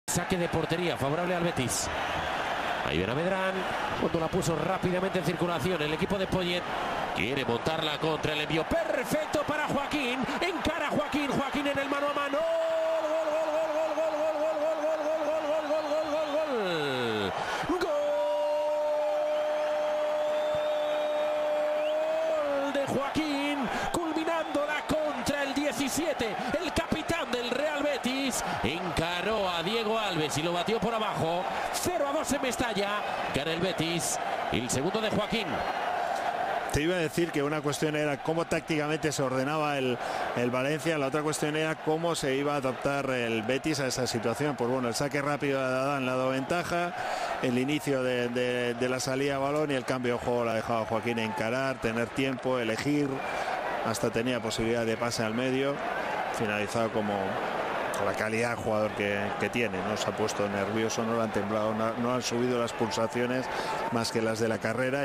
Saque de portería favorable al Betis. Ahí viene Medrán, cuando la puso rápidamente en circulación el equipo de Poyet. Quiere montarla contra el envío perfecto para Joaquín. Encara Joaquín, Joaquín en el mano a mano. Gol de Joaquín, culminándola contra el 17. El capitán del Real Betis encaró a Diego Alves y lo batió por abajo. 0-2 en Mestalla. Gana el Betis. El segundo de Joaquín. Te iba a decir que una cuestión era cómo tácticamente se ordenaba el Valencia, la otra cuestión era cómo se iba a adaptar el Betis a esa situación. Pues bueno, el saque rápido de Adán le ha dado ventaja, el inicio de la salida de balón y el cambio de juego le ha dejado a Joaquín encarar, tener tiempo, elegir, hasta tenía posibilidad de pase al medio, finalizado como con la calidad de jugador que tiene. No se ha puesto nervioso, no le han temblado, no han subido las pulsaciones más que las de la carrera.